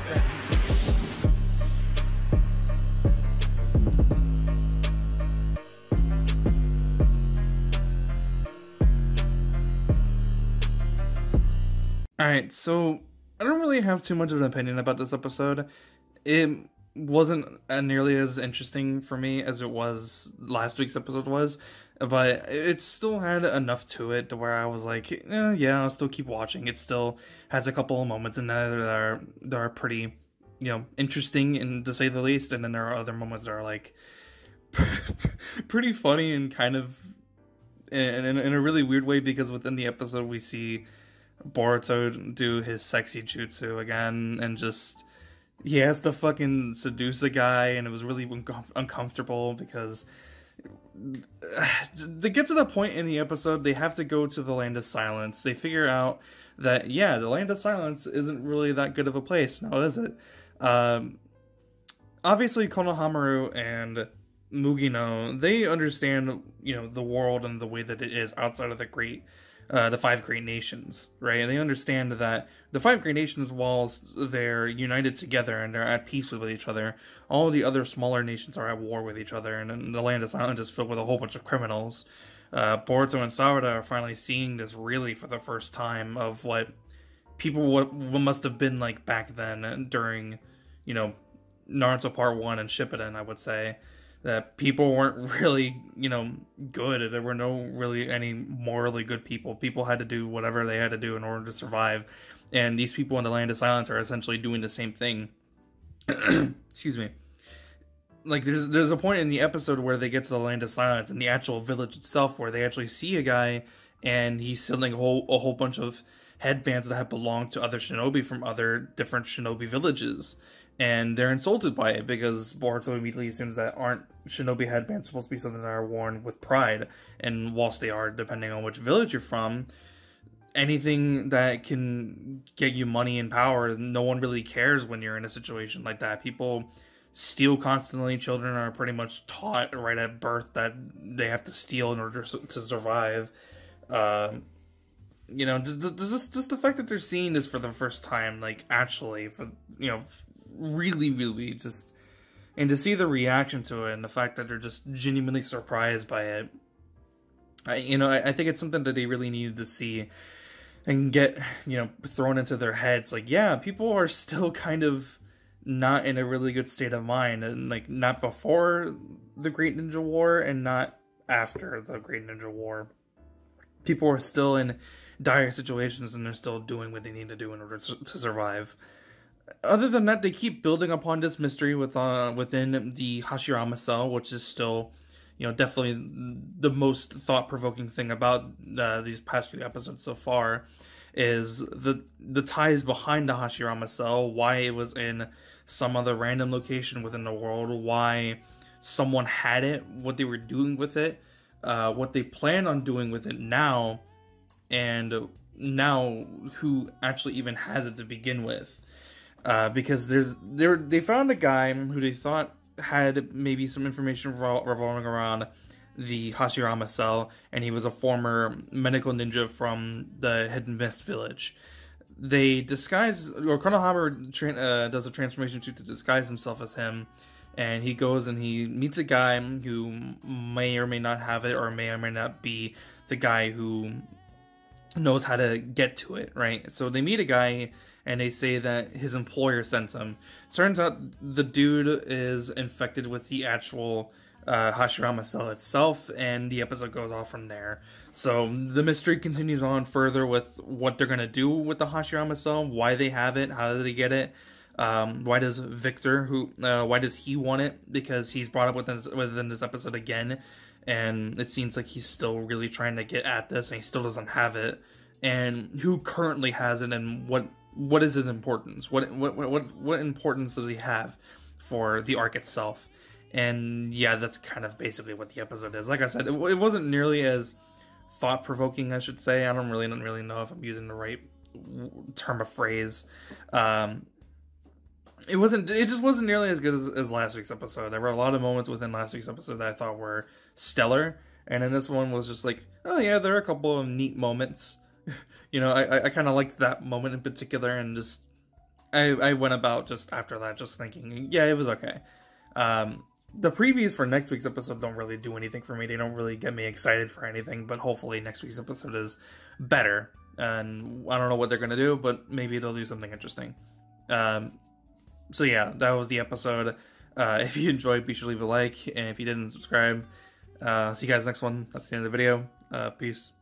nothing. Alright, so I don't really have too much of an opinion about this episode. It wasn't nearly as interesting for me as it was last week's episode was, but it still had enough to it to where I was like, yeah, I'll still keep watching. It still has a couple of moments in there that are pretty, interesting, and to say the least, and then there are other moments that are like pretty funny and kind of in a really weird way, because within the episode we see Boruto do his sexy jutsu again, and just he has to fucking seduce the guy, and it was really uncomfortable because to get to the point in the episode, they have to go to the Land of Silence. They figure out that, yeah, the Land of Silence isn't really that good of a place, now is it? Obviously Konohamaru and Mugino, they understand, the world and the way that it is outside of the five great nations, right? And they understand that the five great nations, whilst they're united together and they're at peace with each other, all the other smaller nations are at war with each other, and the Land of Silence is filled with a whole bunch of criminals. Boruto and Sawada are finally seeing this really for the first time, of what people what must have been like back then during, Naruto Part 1 and Shippuden, I would say. That people weren't really, good. There were any morally good people. People had to do whatever they had to do in order to survive. And these people in the Land of Silence are essentially doing the same thing. Excuse me. Like, there's a point in the episode where they get to the Land of Silence, in the actual village itself, where they actually see a guy, and he's selling a whole bunch of headbands that have belonged to other shinobi from other different shinobi villages. And they're insulted by it, because Boruto immediately assumes that aren't shinobi headbands supposed to be something that are worn with pride. And whilst they are, depending on which village you're from, anything that can get you money and power, no one really cares when you're in a situation like that. People steal constantly. Children are pretty much taught right at birth that they have to steal in order to survive. Just the fact that they're seeing this for the first time, like, actually, for, really just, and to see the reaction to it, and the fact that they're just genuinely surprised by it, I think it's something that they really needed to see and get, thrown into their heads. Like, yeah, people are still kind of not in a really good state of mind, and like, not before the Great Ninja War and not after the Great Ninja War. People are still in dire situations, and they're still doing what they need to do in order to survive. Other than that, they keep building upon this mystery within the Hashirama cell, which is still, definitely the most thought-provoking thing about these past few episodes so far, is the ties behind the Hashirama cell, why it was in some other random location within the world, why someone had it, what they were doing with it, what they plan on doing with it now, and now who actually even has it to begin with. Because they found a guy who they thought had maybe some information revolving around the Hashirama cell, and he was a former medical ninja from the Hidden Mist village. They disguise, or Konohamaru does a transformation to disguise himself as him, and he goes and he meets a guy who may or may not have it, or may not be the guy who knows how to get to it, right? So they meet a guy, and they say that his employer sent him. Turns out the dude is infected with the actual Hashirama cell itself, and the episode goes off from there. So the mystery continues on further with what they're gonna do with the Hashirama cell, why they have it, how did they get it, why does Victor, why does he want it? Because he's brought up within this episode again, and it seems like he's still really trying to get at this, and he still doesn't have it. And who currently has it, and what is his importance? What importance does he have for the arc itself? And yeah, that's kind of basically what the episode is. Like I said, it wasn't nearly as thought-provoking, I should say. I don't really know if I'm using the right term of phrase. It just wasn't nearly as good as last week's episode. There were a lot of moments within last week's episode that I thought were stellar, and then this one was just like, oh yeah, there are a couple of neat moments. I kind of liked that moment in particular, and just, I went about just after that just thinking, yeah, it was okay. The previews for next week's episode don't really do anything for me. They don't really get me excited for anything, but hopefully next week's episode is better. And I don't know what they're going to do, but maybe they'll do something interesting. So yeah, that was the episode. If you enjoyed, be sure to leave a like, and if you didn't, subscribe. See you guys next one. That's the end of the video. Peace.